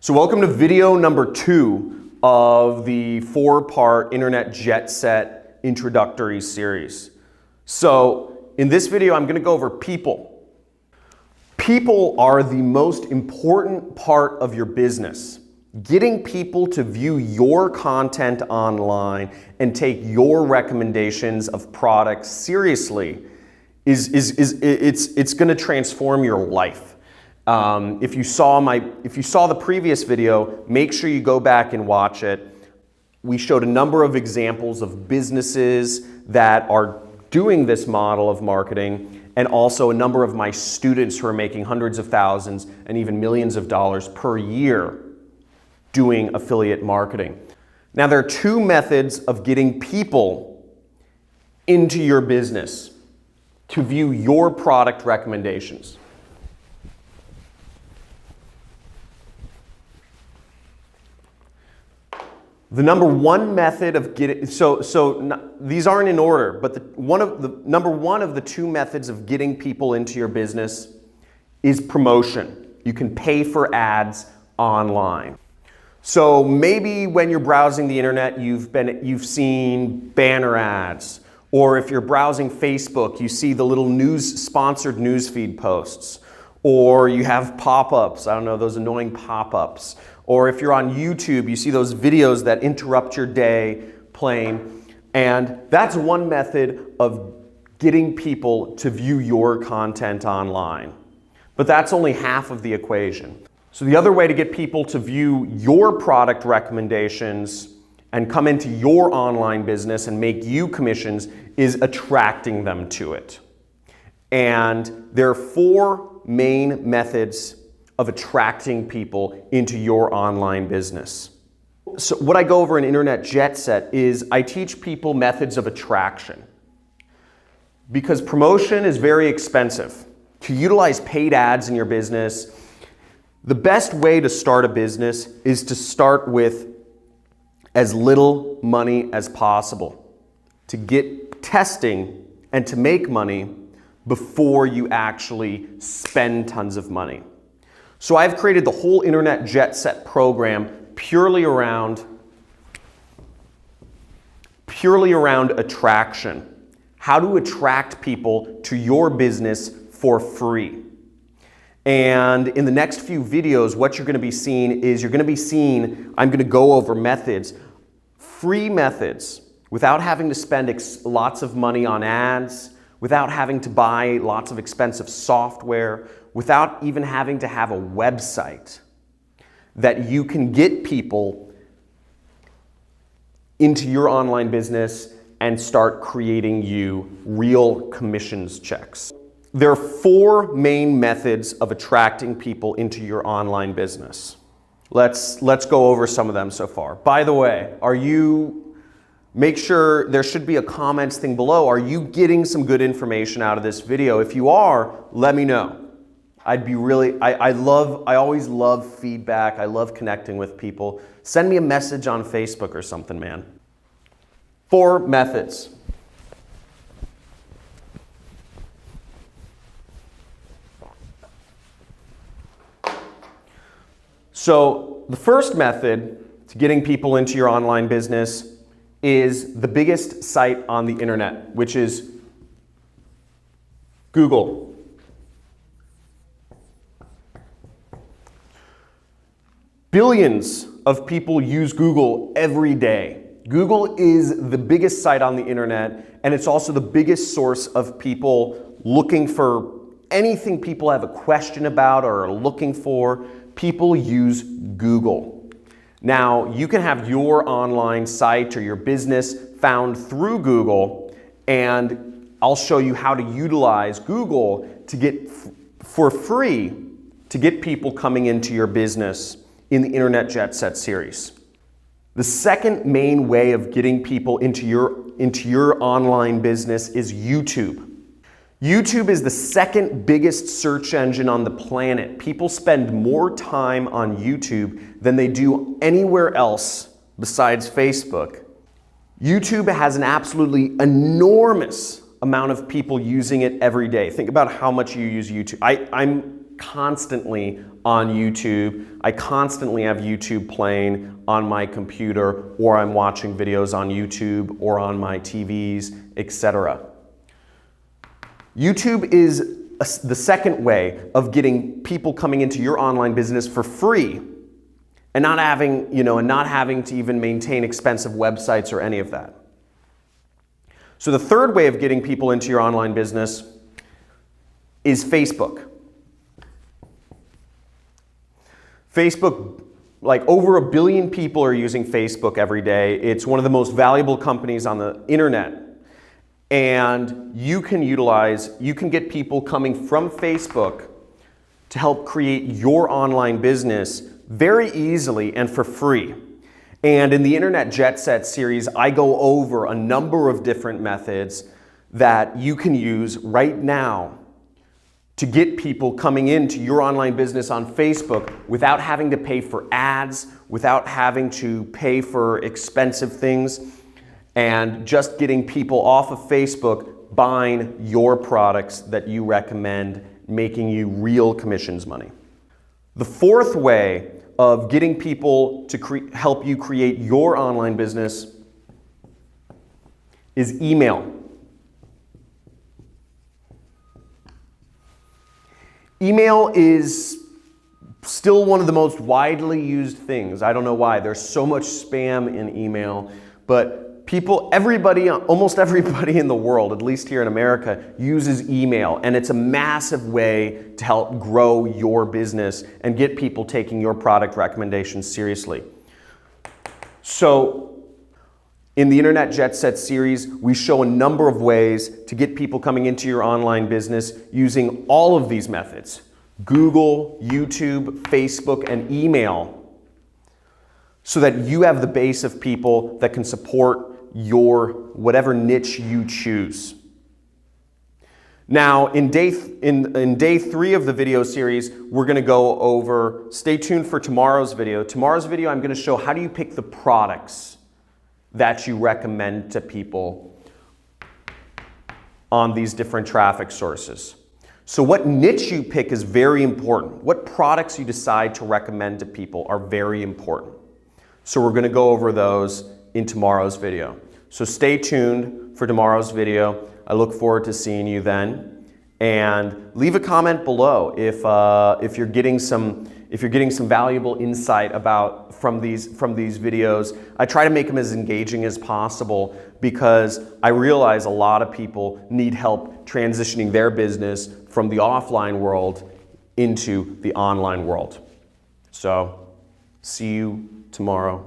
So welcome to video number 2 of the 4-part Internet Jet Set introductory series. So in this video, I'm going to go over people. People are the most important part of your business. Getting people to view your content online and take your recommendations of products seriously it's going to transform your life. If you saw the previous video, make sure you go back and watch it. We showed a number of examples of businesses that are doing this model of marketing, and also a number of my students who are making hundreds of thousands and even millions of dollars per year doing affiliate marketing. Now, there are 2 methods of getting people into your business to view your product recommendations. The number 1 method of getting, these aren't in order, but number one of the 2 methods of getting people into your business is promotion. You can pay for ads online. So maybe when you're browsing the internet, you've seen banner ads, or if you're browsing Facebook, you see the little sponsored newsfeed posts, or you have pop-ups, I don't know, those annoying pop-ups. Or if you're on YouTube, you see those videos that interrupt your day playing. And that's one method of getting people to view your content online. But that's only half of the equation. So the other way to get people to view your product recommendations and come into your online business and make you commissions is attracting them to it. And there are 4 main methods of attracting people into your online business. So what I go over in Internet Jet Set is I teach people methods of attraction. Because promotion is very expensive. To utilize paid ads in your business, the best way to start a business is to start with as little money as possible, to get testing and to make money before you actually spend tons of money. So I've created the whole Internet Jet Set program purely around attraction. How to attract people to your business for free. And in the next few videos, what you're going to be seeing is I'm going to go over methods, free methods, without having to spend lots of money on ads, without having to buy lots of expensive software, without even having to have a website, that you can get people into your online business and start creating you real commissions checks. There are 4 main methods of attracting people into your online business. Let's go over some of them so far. By the way, make sure there should be a comments thing below. Are you getting some good information out of this video? If you are, let me know. I always love feedback. I love connecting with people. Send me a message on Facebook or something, man. 4 methods. So the first method to getting people into your online business is the biggest site on the internet, which is Google. Billions of people use Google every day. Google is the biggest site on the internet, and it's also the biggest source of people looking for anything people have a question about or are looking for. People use Google. Now, you can have your online site or your business found through Google, and I'll show you how to utilize Google to get for free to get people coming into your business in the Internet Jet Set series. The second main way of getting people into your online business is YouTube. YouTube is the second biggest search engine on the planet. People spend more time on YouTube than they do anywhere else besides Facebook. YouTube has an absolutely enormous amount of people using it every day. Think about how much you use YouTube. I'm constantly on YouTube. I constantly have YouTube playing on my computer, or I'm watching videos on YouTube or on my TVs, etc. YouTube is the second way of getting people coming into your online business for free and not having, not having to even maintain expensive websites or any of that. So the third way of getting people into your online business is Facebook. Facebook, like over 1 billion people are using Facebook every day. It's one of the most valuable companies on the internet. And you can get people coming from Facebook to help create your online business very easily and for free. And in the Internet Jet Set series, I go over a number of different methods that you can use right now to get people coming into your online business on Facebook without having to pay for ads, without having to pay for expensive things, and just getting people off of Facebook buying your products that you recommend, making you real commissions money. The fourth way of getting people to help you create your online business is email. Email is still one of the most widely used things. I don't know why. There's so much spam in email, but almost everybody in the world, at least here in America, uses email, and it's a massive way to help grow your business and get people taking your product recommendations seriously. So in the Internet Jet Set series, we show a number of ways to get people coming into your online business using all of these methods: Google, YouTube, Facebook, and email, so that you have the base of people that can support your whatever niche you choose. Now, in day 3 of the video series, we're going to go over, stay tuned for tomorrow's video. Tomorrow's video, I'm going to show how do you pick the products that you recommend to people on these different traffic sources. So what niche you pick is very important. What products you decide to recommend to people are very important. So we're going to go over those in tomorrow's video. So stay tuned for tomorrow's video. I look forward to seeing you then. And leave a comment below if you're getting some valuable insight from these videos. I try to make them as engaging as possible because I realize a lot of people need help transitioning their business from the offline world into the online world. So see you tomorrow.